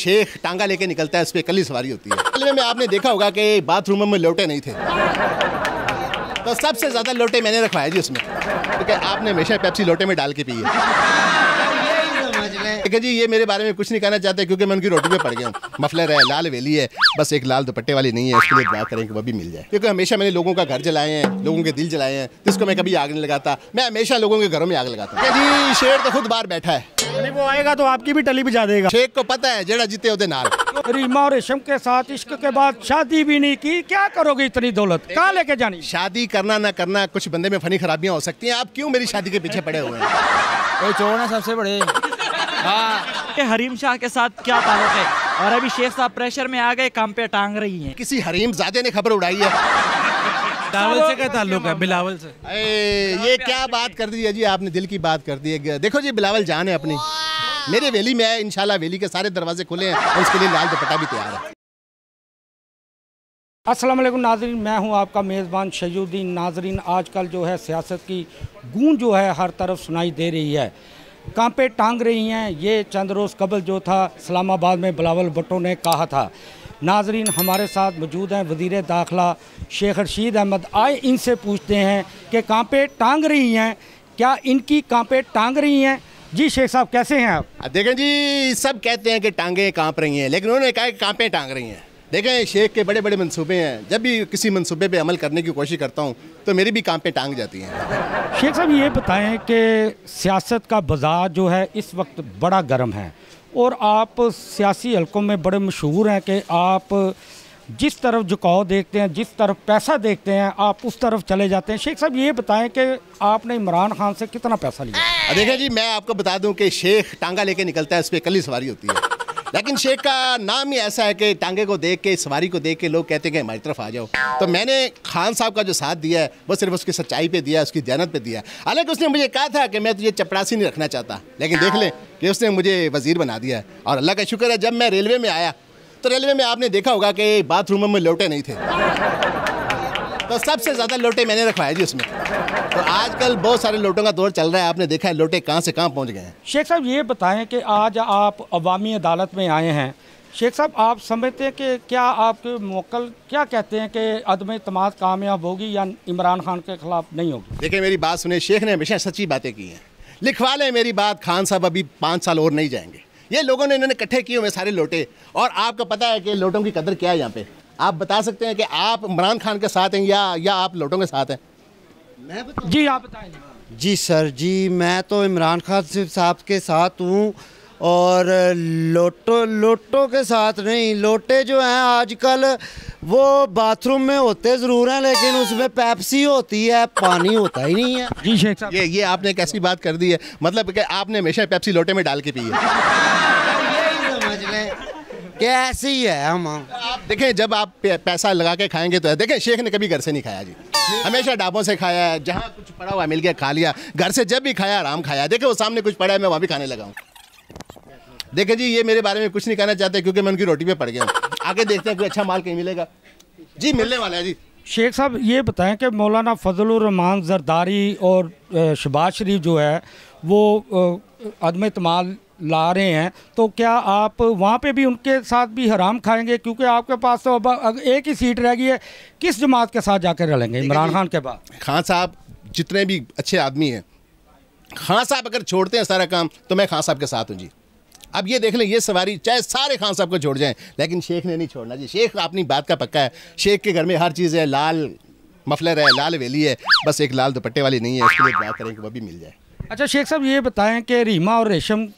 शेख टांगा लेके निकलता है, उस पर कली सवारी होती है। पहले में आपने देखा होगा कि बाथरूम में लोटे नहीं थे, तो सबसे ज़्यादा लोटे मैंने रखवाए जी उसमें, क्योंकि आपने हमेशा पेप्सी लोटे में डाल के पी है। ठीक है जी, ये मेरे बारे में कुछ नहीं कहना चाहते क्योंकि मैं उनकी रोटी पे पड़ गया हूँ। मफलर है, लाल वेली है, बस एक लाल दुपट्टे वाली नहीं है, इसके लिए दुआ करें कि वो भी मिल जाए, क्योंकि हमेशा मैंने लोगों का घर जलाए हैं, लोगों के दिल जलाए हैं, जिसको मैं कभी आग नहीं लगाता। मैं हमेशा लोगों के घरों में आग लगाता हूँ जी। शेर तो खुद बाहर बैठा है, वो आएगा तो आपकी भी टली बजा देगा। शेख को पता है जेड़ा जीते होते नाल। रीमा और रेशम के साथ इश्क के बाद शादी भी नहीं की, क्या करोगे इतनी दौलत, कहाँ लेके जानी? शादी करना ना करना, कुछ बंदे में फनी खराबियां हो सकती हैं। आप क्यों मेरी शादी के पीछे पड़े हुए हैं? कोई चोर है सबसे बड़े। हाँ, हरीम शाह के साथ क्या ताल्लुक है? और अभी शेख साहब प्रेशर में आ गए, काम पे टांग रही हैं। किसी हरीम जादे ने खबर उड़ाई है। बिलावल से क्या ताल्लुक है? बिलावल से। ये क्या बात कर दी है जी, आपने दिल की बात कर दी है। देखो जी, बिलावल जान है अपनी, मेरे वेली में है, इंशाल्लाह वेली के सारे दरवाजे खुले हैं और उसके लिए लाल दुपट्टा भी तैयार है। अस्सलाम वालेकुम नाजरीन, मैं हूं आपका मेज़बान शयूद्दीन। नाजरीन, आजकल जो है सियासत की गूंज जो है हर तरफ सुनाई दे रही है, कांपे टांग रही हैं। ये चंद रोज़ कबल जो था इस्लामाबाद में बिलावल भुट्टो ने कहा था। नाजरीन, हमारे साथ मौजूद हैं वज़ीर दाखिला शेख रशीद अहमद। आए इनसे पूछते हैं कि कांपे टांग रही हैं, क्या इनकी कांपे टांग रही हैं? जी शेख साहब, कैसे हैं आप? देखें जी, सब कहते हैं कि टांगें कांप रही हैं, लेकिन उन्होंने कहा कि कांपे टांग रही हैं। देखें, शेख के बड़े बड़े मंसूबे हैं, जब भी किसी मंसूबे पे अमल करने की कोशिश करता हूँ तो मेरी भी कांपे टांग जाती हैं। शेख साहब, ये बताएं कि सियासत का बाजार जो है इस वक्त बड़ा गर्म है और आप सियासी हलकों में बड़े मशहूर हैं कि आप जिस तरफ झुकाव देखते हैं, जिस तरफ पैसा देखते हैं, आप उस तरफ चले जाते हैं। शेख साहब, ये बताएं कि आपने इमरान खान से कितना पैसा लिया? देखें जी, मैं आपको बता दूं कि शेख टांगा लेके निकलता है, उस पर कली सवारी होती है, लेकिन शेख का नाम ही ऐसा है कि टांगे को देख के, सवारी को देख के लोग कहते हैं कि हमारी तरफ आ जाओ। तो मैंने खान साहब का जो साथ दिया है वो सिर्फ उसकी सच्चाई पे दिया है, उसकी दयानत पे दिया है। हालांकि उसने मुझे कहा था कि मैं तुझे चपरासी नहीं रखना चाहता, लेकिन देख लें कि उसने मुझे वज़ीर बना दिया है। और अल्लाह का शुक्र है, जब मैं रेलवे में आया तो रेलवे में आपने देखा होगा कि बाथरूम में लोटे नहीं थे, तो सबसे ज़्यादा लोटे मैंने रखवाए जी उसमें। तो आजकल बहुत सारे लोटों का दौर चल रहा है, आपने देखा है लोटे कहाँ से कहाँ पहुँच गए हैं। शेख साहब, ये बताएं कि आज आप अवामी अदालत में आए हैं। शेख साहब, आप समझते हैं कि क्या आपके मुवक्किल क्या कहते हैं कि अदम इत्मीनान कामयाब होगी या इमरान खान के खिलाफ नहीं होगी? देखिए, मेरी बात सुने, शेख ने हमेशा सच्ची बातें की हैं। लिखवा लें मेरी बात, खान साहब अभी 5 साल और नहीं जाएंगे। ये लोगों ने इन्होंने इकट्ठे किए हुए सारे लोटे, और आपको पता है कि लोटों की कदर क्या है यहाँ पे। आप बता सकते हैं कि आप इमरान खान के साथ हैं या आप लोटों के साथ हैं? जी आप बताएं। जी सर जी, मैं तो इमरान खान साहब के साथ हूँ और लोटों के साथ नहीं। लोटे जो हैं आजकल वो बाथरूम में होते ज़रूर हैं, लेकिन उसमें पेप्सी होती है, पानी होता ही नहीं है। जी शेख साहब, ये आपने एक ऐसी बात कर दी है, मतलब कि आपने हमेशा पेप्सी लोटे में डाल के पी है। कैसे ही है हम। आप देखें, जब आप पैसा लगा के खाएंगे तो देखें, शेख ने कभी घर से नहीं खाया जी, हमेशा ढाबों से खाया है, जहाँ कुछ पड़ा हुआ मिल गया खा लिया। घर से जब भी खाया आराम खाया। देखें, वो सामने कुछ पड़ा है, मैं वहाँ भी खाने लगा हूँ। देखें जी, ये मेरे बारे में कुछ नहीं कहना चाहते क्योंकि मैं उनकी रोटी पे पड़ गया हूँ। आगे देखते हैं कोई अच्छा माल कहीं मिलेगा जी, मिलने वाला है जी। शेख साहब, ये बताएं कि मौलाना फजलुर रहमान जरदारी और शहबाज शरीफ जो है वो अदम इत्मीनान ला रहे हैं, तो क्या आप वहाँ पे भी उनके साथ भी हराम खाएंगे? क्योंकि आपके पास तो अब एक ही सीट रह गई है, किस जमात के साथ जाकर रलेंगे इमरान खान के बाद? खान साहब जितने भी अच्छे आदमी हैं, खान साहब अगर छोड़ते हैं सारा काम तो मैं खान साहब के साथ हूँ जी। अब ये देख लें, ये सवारी चाहे सारे खान साहब को छोड़ जाएं, लेकिन शेख ने नहीं छोड़ना जी। शेख अपनी बात का पक्का है। शेख के घर में हर चीज़ है, लाल मफलर है, लाल वेली है, बस एक लाल दुपट्टे वाली नहीं है, इसके लिए दुआ करें कि वो भी मिल जाए। अच्छा शेख साहब, ये बताएं कि रीमा और रेशम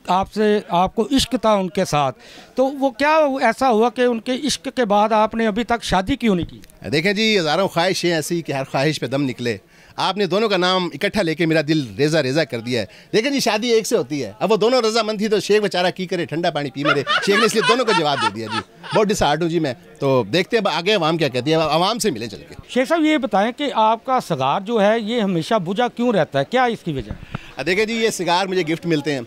आपको इश्क था उनके साथ, तो वो क्या ऐसा हुआ कि उनके इश्क के बाद आपने अभी तक शादी क्यों नहीं की? देखें जी, हज़ारों ख्वाहिशें ऐसी कि हर ख्वाहिश पे दम निकले। आपने दोनों का नाम इकट्ठा लेके मेरा दिल रेजा रेजा कर दिया है। लेकिन जी, शादी एक से होती है। अब वो दोनों रजामंद थी तो शेख बेचारा की करे, ठंडा पानी पी मेरे। शेख ने इसलिए दोनों को जवाब दे दिया जी। बहुत डिसहार्ट हूँ जी मैं। तो देखते हैं आगे अवाम क्या कहती है, अवाम से मिले चल के। शेख साहब, ये बताएं कि आपका सिगार जो है ये हमेशा बुझा क्यों रहता है, क्या इसकी वजह? देखें जी, ये सिगार मुझे गिफ्ट मिलते हैं,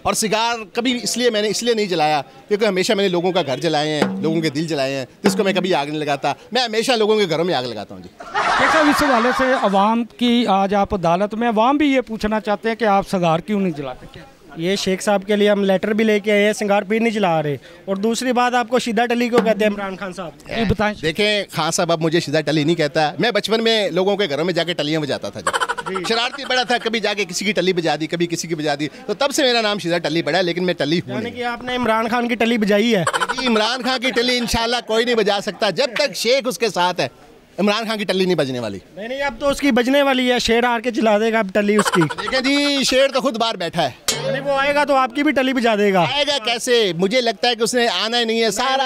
और सिगार कभी मैंने इसलिए नहीं जलाया क्योंकि हमेशा मैंने लोगों का घर जलाए हैं, लोगों के दिल जलाए हैं, जिसको मैं कभी आग नहीं लगाता। मैं हमेशा लोगों के घरों में आग लगाता हूँ जी। शेख साहब, इस हवाले से अवाम की आज आप अदालत में, अवाम भी ये पूछना चाहते हैं कि आप सिगार क्यों नहीं जलाते? ये शेख साहब के लिए हम लेटर भी लेके आए हैं, सिंगार पीर नहीं चला रहे। और दूसरी बात, आपको शीदा टली को कहते हैं इमरान खान साहब? ये बताएं। देखें खान साहब, अब मुझे शीदा टली नहीं कहता। मैं बचपन में लोगों के घरों में जाके टलियाँ बजाता था, जब शरारती बड़ा था, कभी जाके किसी की टली बजा दी, कभी किसी की बजा दी, तो तब से मेरा नाम शीदा टली पड़ा है, लेकिन मैं टली हूँ यानी नहीं। कि आपने इमरान खान की टली बजाई है? जी, इमरान खान की टली इंशाल्लाह कोई नहीं बजा सकता जब तक शेख उसके साथ है। इमरान खान की टल्ली नहीं बजने वाली। नहीं, अब तो उसकी बजने वाली है, शेर आर के चला देगा अब टल्ली उसकी। देखें जी, शेर तो खुद बाहर बैठा है, यानी वो आएगा तो आपकी भी टल्ली बजा देगा? आएगा कैसे? मुझे लगता है कि उसने आना ही नहीं है, सारा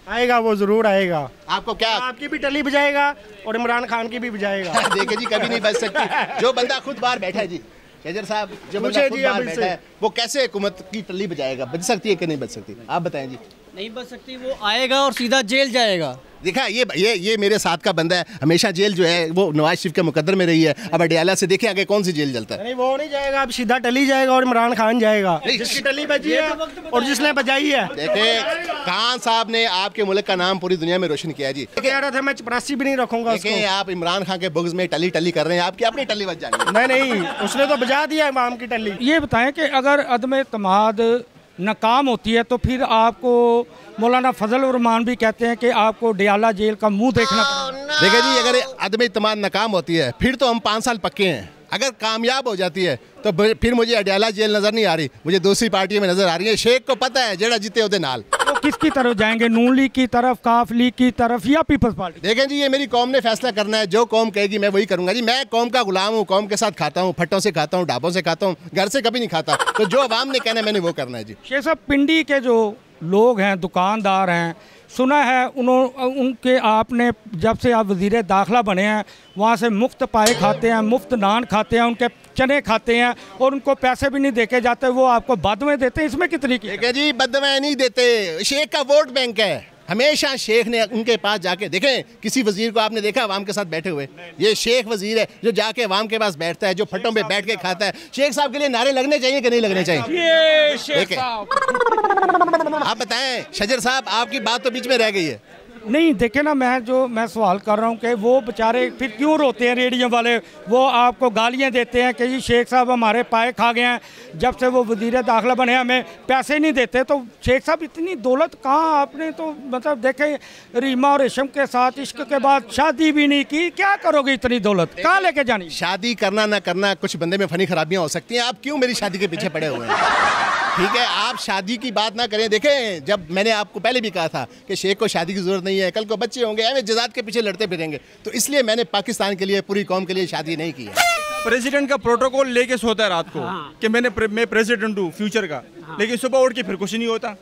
आएगा, वो जरूर आएगा। आपको क्या? आपकी भी टल्ली बजाएगा और इमरान खान की भी बजाएगा। देखे जी, कभी नहीं बच सकती। जो बंदा खुद बाहर बैठा है जी, शजर साहब, जो बंदा खुद बाहर बैठा है, वो कैसे हुकूमत की टल्ली बजाएगा? बच सकती है कि नहीं बच सकती? आप बताएं जी। नहीं बच सकती, वो आएगा और सीधा जेल जाएगा। देखा, ये मेरे साथ का बंदा है, हमेशा जेल जो है वो नवाज शरीफ के मुकद्दर में रही है। अब अडियाला से देखें आगे कौन सी जेल जलता है। नहीं, वो नहीं जाएगा, अब सीधा टली जाएगा और इमरान खान जाएगा, जिसकी टली बजी है और जिसने बजाई है। देखें, खान साहब ने आपके मुल्क का नाम पूरी दुनिया में रोशन किया जी। कह रहा था मैं चपरासी भी नहीं रखूंगा उसको। आप इमरान खान के बुग्ज में टली टली कर रहे हैं, आपकी अपनी टली बज जाएगी। नहीं, उसने तो बजा दिया इमाम की टली। ये बताएं कि अगर अदम एतमाद नाकाम होती है तो फिर आपको मौलाना फजल रहमान भी कहते हैं कि आपको डियाला जेल का मुंह देखना पड़ेगा। देखिए जी, अगर अदम इत्मीनान नाकाम होती है फिर तो हम 5 साल पक्के हैं। अगर कामयाब हो जाती है तो फिर मुझे अडियाला जेल नज़र नहीं आ रही, मुझे दूसरी पार्टियों में नज़र आ रही है। शेख को पता है जेड़ा जीते उहदे नाल। तो किसकी तरफ जाएंगे, नून लीग की तरफ, काफ लीग की तरफ या पीपल्स पार्टी? देखें जी, ये मेरी कौम ने फैसला करना है, जो कौम कहेगी मैं वही करूंगा जी। मैं कौम का गुलाम हूँ, कौम के साथ खाता हूँ, फट्टों से खाता हूँ, ढाबों से खाता हूँ, घर से कभी नहीं खाता। तो जो अवाम ने कहना है मैंने वो करना है जी। शेख साहब, पिंडी के जो लोग हैं, दुकानदार हैं, सुना है उनके आपने जब से आप वज़ीर दाखिला बने हैं वहाँ से मुफ्त पाए खाते हैं, मुफ्त नान खाते हैं, उनके चने खाते हैं और उनको पैसे भी नहीं देके जाते, वो आपको बदवे देते हैं। इसमें कितनी की? ठीक है जी, बदवे नहीं देते, शेख का वोट बैंक है। हमेशा शेख ने उनके पास जाके, देखें किसी वजीर को आपने देखा अवाम के साथ बैठे हुए? ये शेख वजीर है जो जाके अवाम के पास बैठता है, जो फट्टों पे बैठ के खाता है। शेख साहब के लिए नारे लगने चाहिए कि नहीं लगने चाहिए? ये शेख साहब, आप बताएं शजर साहब, आपकी बात तो बीच में रह गई है। नहीं देखे ना, मैं सवाल कर रहा हूँ कि वो बेचारे फिर क्यों रोते हैं रेडियो वाले? वो आपको गालियाँ देते हैं कि जी शेख साहब हमारे पाए खा गए हैं, जब से वो वज़ीर दाखिला बने हमें पैसे नहीं देते। तो शेख साहब इतनी दौलत कहाँ? आपने तो मतलब देखे रीमा और रेशम के साथ इश्क के बाद शादी भी नहीं की, क्या करोगे इतनी दौलत कहाँ लेके जानी? शादी करना ना करना कुछ बंदे में फनी खराबियाँ हो सकती हैं। आप क्यों मेरी शादी के पीछे पड़े हुए हैं? ठीक है, आप शादी की बात ना करें। देखें, जब मैंने आपको पहले भी कहा था कि शेख को शादी की ज़रूरत नहीं है, कल को बच्चे होंगे, हमें जज़ात के पीछे लड़ते फिरेंगे, तो इसलिए मैंने पाकिस्तान के लिए, पूरी कौम के लिए शादी नहीं की है। प्रेसिडेंट का प्रोटोकॉल लेके सोता है रात को कि मैं प्रेसिडेंट हूँ फ्यूचर का, लेकिन सुबह उठ के फिर कुछ नहीं होता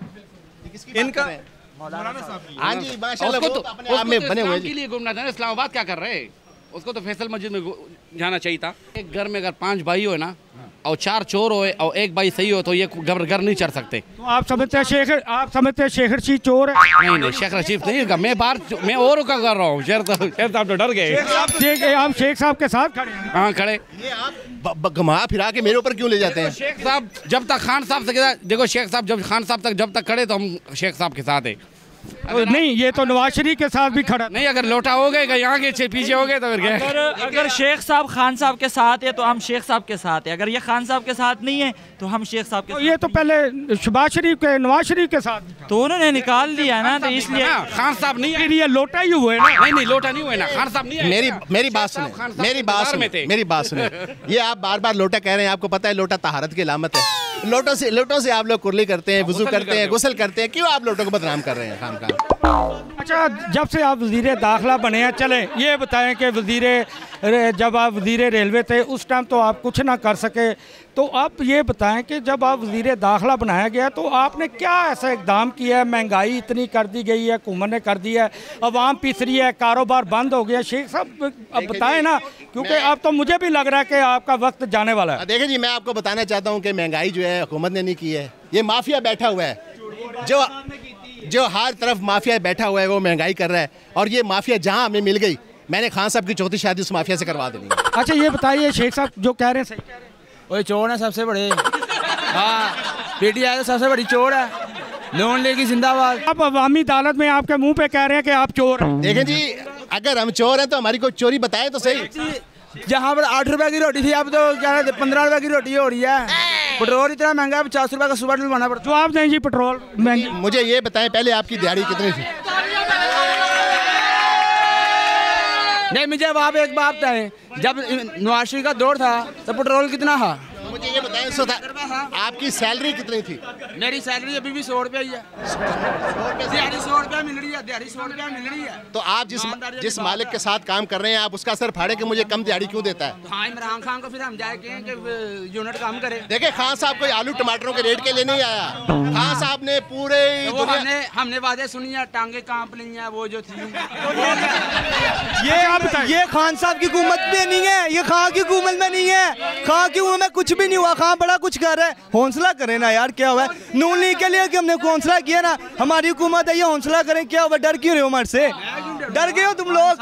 इनका। हाँ जी, माशाल्लाह, वो तो अपने आप में बने हुए के लिए घूमना था ना, इस्लामाबाद क्या कर रहे हैं? उसको तो फैसल मस्जिद में जाना चाहिए था। एक घर में अगर 5 भाई हो ना और 4 चोर हो और 1 भाई सही हो तो ये घर नहीं चढ़ सकते। तो आप समझते हैं शेख रशीद चोर है? नहीं, शेख रशीद नहीं है, मैं और का कर रहा हूँ। शेख साहब तो डर गए। आप शेख साहब के साथ खड़े हैं? हाँ खड़े। ये आप घुमा फिरा के मेरे ऊपर क्यों ले जाते हैं? शेख साहब जब तक खान साहब से, देखो शेख साहब जब खान साहब जब तक खड़े तो हम शेख साहब के साथ है। नहीं, ये तो नवाज शरीफ के साथ भी खड़ा नहीं। अगर लोटा हो गए, यहाँ के पीछे हो गए तो फिर अगर शेख साहब खान साहब के साथ है तो हम शेख साहब के साथ है, अगर ये खान साहब के साथ नहीं है तो हम शेख साहब के साथ। ये तो पहले शहबाज शरीफ के, नवाज शरीफ के साथ तो उन्होंने निकाल दिया ना, तो इसलिए खान साहब नहीं है। ये लोटा ही हुए ना? नहीं, लोटा नहीं हुए ना, खान साहब नहीं है। मेरी बात सुने, मेरी बात सुने। ये आप बार बार लोटा कह रहे हैं, आपको पता है लोटा तहारत की अलामत है। लोटों से आप लोग कुर्ली करते हैं, वुजू करते हैं, गुस्ल करते हैं, क्यों आप लोटों को बदनाम कर रहे हैं खामखा? अच्छा, जब से आप वज़ीर दाखिला बने हैं, चलें ये बताएं कि जब आप वज़ीर रेलवे थे उस टाइम तो आप कुछ ना कर सके, तो आप ये बताएं कि जब आप वज़ीर दाखिला बनाया गया तो आपने क्या ऐसा इकदाम किया है? महंगाई इतनी कर दी गई है, हुकूमत ने कर दी है, अवाम पिस रही है, कारोबार बंद हो गया। शेख साहब अब बताएं ना, क्योंकि अब तो मुझे भी लग रहा है कि आपका वक्त जाने वाला है। देखिए जी, मैं आपको बताना चाहता हूँ कि महंगाई जो है हुकूमत ने नहीं की है, ये माफिया बैठा हुआ है, जो हर तरफ माफिया बैठा हुआ है वो महंगाई कर रहा है। और ये माफिया जहाँ हमें मिल गई, मैंने खान साहब की चौथी शादी उस माफिया से करवा देनी है। अच्छा, ये बताइए शेख साहब जो कह रहे हैं सही कह रहे हैं? वही चोर है सबसे बड़े। हाँ, पीटीआई तो सबसे बड़ी चोर है, लोन लेगी जिंदाबाद। आप अवामी अदालत में आपके मुंह पे कह रहे हैं कि आप चोर हैं। देखें जी, अगर हम चोर हैं तो हमारी कोई चोरी बताए तो सही। जहाँ पर 8 रुपए की रोटी थी अब तो क्या 15 रुपए की रोटी हो रही है। पेट्रोल इतना महंगा है, 50 रुपये का सुबह डलवाना पड़ता है। जो आप दें जी पेट्रोल महंगी। मुझे ये बताएं पहले आपकी दिहाड़ी कितनी थी? नहीं, मुझे आप एक बात बताएं, जब नवाज शरीफ का दौर था तो पेट्रोल कितना था? मुझे ये बताएं आपकी सैलरी कितनी थी? मेरी सैलरी अभी भी 100 रुपये ही है। दिहाड़ी 100 रुपये मिल रही है, दिहाड़ी 100 रुपये मिल रही है। तो आप जिस मालिक के साथ काम कर रहे हैं आप उसका सर फाड़े कि मुझे कम दिहाड़ी क्यों देता है? हाँ, इमरान खान को फिर हम जाए कि यूनिट काम करे। देखिए खान साहब कोई आलू टमाटरों के रेट के लिए नहीं आया। खान साहब ने पूरे हमने वादे सुनी है, टांगे कांप ली है वो जो थी। ये खान साहब की हुकूमत में नहीं है, ये खान की हुकूमत में नहीं है। खान की हुकूमत में कुछ भी नहीं हुआ। खान बड़ा कुछ कर रहा है। हौसला करें ना यार, क्या हुआ है? नून लीग के लिए कि हमने हौसला किया ना, हमारी हुकूमत है, ये हौसला करें। क्या हुआ? डर क्यों रहे हो हमारे से? डर गए हो तुम लोग?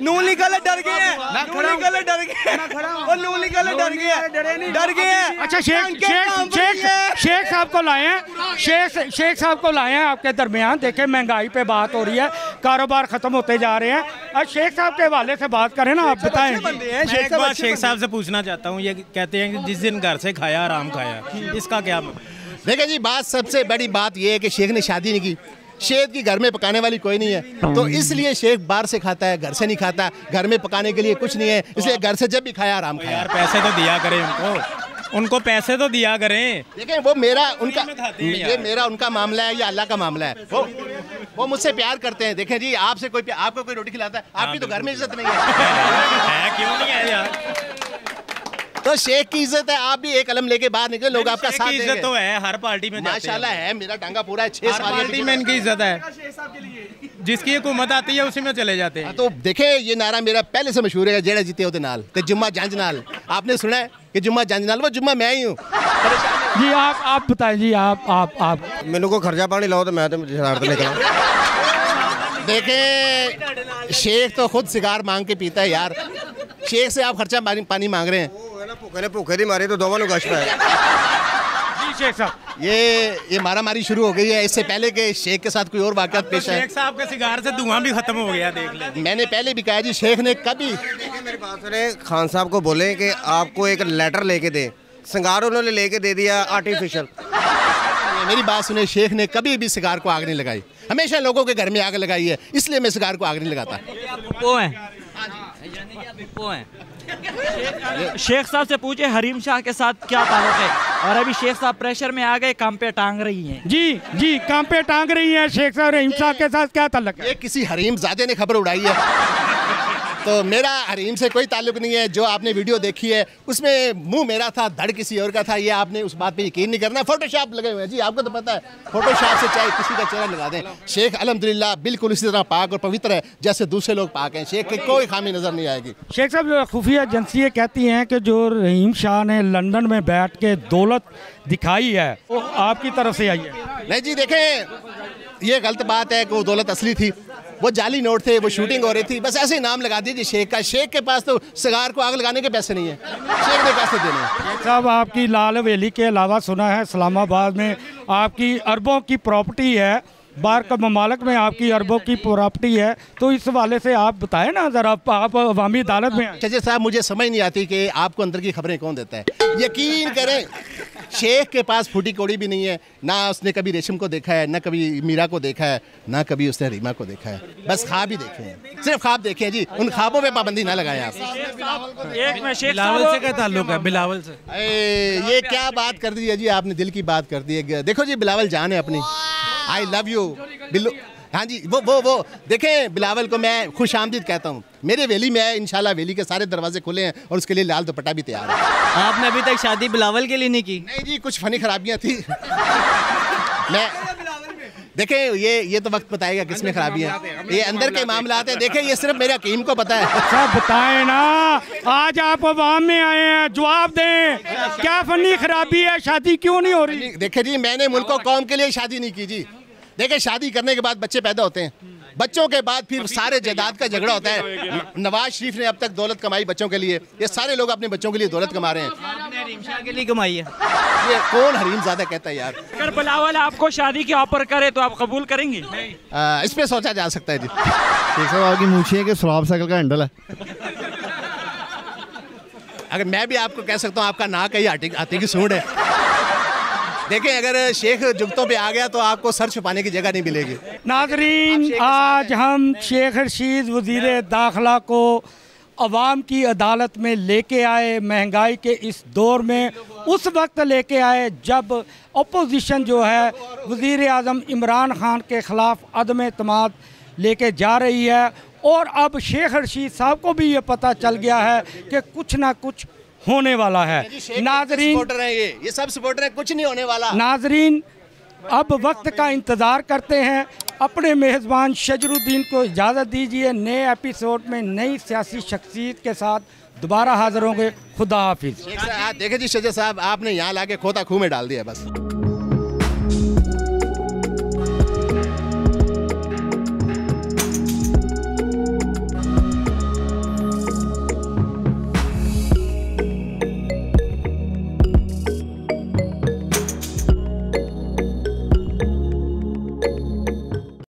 नून लीग वाले डर गए हैं, नून लीग वाले डर गए और नून लीग वाले डर गए, डर गए हैं। अच्छा शेख साहब को लाए हैं, शेख साहब को लाए हैं आपके दरमियान। देखें महंगाई पे बात हो रही है, कारोबार खत्म होते जा रहे हैं। अब शेख साहब के हवाले से बात करें ना, आप बताएं। शेख साहब से पूछना चाहता हूँ, ये कहते हैं कि जिस दिन घर से खाया आराम खाया, इसका क्या? देखिए जी, बात सबसे बड़ी बात यह है कि शेख ने शादी नहीं की। शेख की घर में पकाने वाली कोई नहीं है, तो इसलिए शेख बाहर से खाता है, घर से नहीं खाता। घर में पकाने के लिए कुछ नहीं है, इसलिए घर से जब भी खाया आराम खाया। यार पैसे तो दिया करें उनको पैसे तो दिया करें। देखिए वो मेरा उनका मामला है या अल्लाह का मामला है। वो मुझसे प्यार करते हैं। देखें जी, आपको कोई रोटी खिलाता है, आपकी तो घर में इज्जत नहीं है। क्यों नहीं है यार? तो शेख की इज्जत है, आप भी एक कलम लेके बाहर निकले, लोग आपका साथ देंगे। इज्जत तो है हर पार्टी में, माशाल्लाह है। मेरा टांगा पूरा है, 6 पार्टी में इनकी इज्जत है। जिसकी हुकूमत आती है उसी में चले जाते हैं। तो देखे ये नारा मेरा पहले से मशहूर है, जेड़ा जीते होते नाल ते जुम्मा जंज नाल। आपने सुना है कि जुम्मा जंज नाल? वो जुम्मा मैं ही हूँ जी। आप बताएं जी, आप मेनू को खर्चा पानी लाओ तो मैं तो शरारत निकला। देखे शेख तो खुद सिगार मांग के पीता है यार। शेख से आप खर्चा पानी मांग रहे हैं। भूखे दी मारे तो दोनों गश्त है। शेख साहब ये मारामारी शुरू हो गई है। इससे पहले के शेख के साथ कोई और वाक़यात पेश है? शेख साहब के सिगार से धुआं भी खत्म हो गया, देख ले। मैंने पहले भी कहा जी, शेख ने कभी मेरी बात सुने, खान साहब को बोले कि आपको एक लेटर लेके दे। सिगार उन्होंने लेके दे दिया आर्टिफिशियल। मेरी बात सुने, शेख ने कभी भी सिगार को आग नहीं लगाई। हमेशा लोगों के घर में आग लगाई है, इसलिए मैं सिगार को आग नहीं लगाता। शेख साहब से पूछे हरीम शाह के साथ क्या ताल्लुक है, और अभी शेख साहब प्रेशर में आ गए, काम पे टांग रही हैं। जी काम पे टांग रही हैं। शेख साहब हरीम शाह के साथ क्या ताल्लुक है? ये किसी हरीम ज़ादे ने खबर उड़ाई है। तो मेरा हरीम से कोई ताल्लुक नहीं है। जो आपने वीडियो देखी है उसमें मुंह मेरा था, धड़ किसी और का था। ये आपने उस बात पे यकीन नहीं करना। फोटोशॉप लगे हुए हैं जी, आपको तो पता है। फोटोशॉप से चाहे किसी का चेहरा लगा दें। शेख अल्हम्दुलिल्लाह बिल्कुल इसी तरह पाक और पवित्र है जैसे दूसरे लोग पाक हैं। शेख की कोई खामी नजर नहीं आएगी। शेख साहब, खुफिया एजेंसी कहती हैं कि जो रहीम शाह ने लंदन में बैठ के दौलत दिखाई है वो आपकी तरफ से आई है। नहीं जी, देखें ये गलत बात है कि वो दौलत असली थी। वो जाली नोट थे, वो शूटिंग हो रही थी, बस ऐसे ही नाम लगा दीजिए शेख का। शेख के पास तो सिगार को आग लगाने के पैसे नहीं है, शेख ने पैसे देने हैं। साहब, आपकी लाल हवेली के अलावा सुना है इस्लामाबाद में आपकी अरबों की प्रॉपर्टी है, बाहर का ममालिक में आपकी अरबों की प्रॉपर्टी है, तो इस वाले से आप बताएं ना ज़रा। आप अवामी अदालत में चचे साहब, मुझे समझ नहीं आती कि आपको अंदर की खबरें कौन देता है। यकीन करें, शेख के पास फूटी कौड़ी भी नहीं है। ना उसने कभी रेशम को देखा है, ना कभी मीरा को देखा है, ना कभी उसने रीमा को देखा है। बस ख्वाब ही देखे हैं, सिर्फ ख्वाब देखे हैं जी। उन ख्वाबों पे पाबंदी ना लगाएं आप। बिलावल से क्या ताल्लुक है? बिलावल से ये क्या बात कर दी है जी आपने? दिल की बात कर दी है। देखो जी, बिलावल जान है अपनी। I love you Billu. हाँ जी, वो देखें, बिलावल को मैं खुश आमदीद कहता हूँ। मेरे वेली में है, इंशाल्लाह वेली के सारे दरवाजे खुले हैं और उसके लिए लाल दुपट्टा भी तैयार है। आपने अभी तक शादी बिलावल के लिए नहीं की? नहीं जी, कुछ फनी खराबियाँ थी। मैं देखें, ये तो वक्त बताएगा किसमें खराबियाँ। ये अंदर के मामला हैं। देखें, ये सिर्फ मेरे हकीम को पता है। सब बताएं ना, आज आप अवाम में आए हैं, जवाब दें। क्या फनी खराबी है? शादी क्यों नहीं हो रही? देखें जी, मैंने मुल्क और कौम के लिए शादी नहीं की जी। देखिए, शादी करने के बाद बच्चे पैदा होते हैं, बच्चों के बाद फिर सारे जायदाद का झगड़ा होता है। नवाज शरीफ ने अब तक दौलत कमाई बच्चों के लिए, ये सारे लोग अपने बच्चों के लिए दौलत कमा रहे हैं। आपने हरीम शाह के लिए कमाई है? ये कौन हरीम ज़्यादा कहता है यार? अगर बिलावल आपको शादी के ऑफर करे तो आप कबूल करेंगे? इस पे सोचा जा सकता है जी। शेख साहब, आपकी मूछी है कि सुराब साइकिल का हैंडल है? अगर मैं भी आपको कह सकता हूँ आपका नाक है, हाथी की सूंड है। देखें अगर शेख जुगतों पे आ गया तो आपको सर छुपाने की जगह नहीं मिलेगी। नाजरीन, आज हम शेख रशीद वज़ीर दाखिला को अवाम की अदालत में लेके आए। महंगाई के इस दौर में उस वक्त लेके आए जब अपोजिशन जो है वज़ीर आज़म इमरान खान के ख़िलाफ़ अदम एतमाद लेके जा रही है, और अब शेख रशीद साहब को भी ये पता चल गया है कि कुछ ना कुछ होने वाला है। नाजरीन, ये सब सपोर्टर हैं, कुछ नहीं होने वाला। नाजरीन, अब वक्त का इंतज़ार करते हैं। अपने मेज़बान शजरुद्दीन को इजाज़त दीजिए। नए एपिसोड में नई सियासी शख्सियत के साथ दोबारा हाजिर होंगे। खुदा हाफिज़। देखें जी शजर साहब, आपने यहाँ लाके खोता खूह में डाल दिया बस।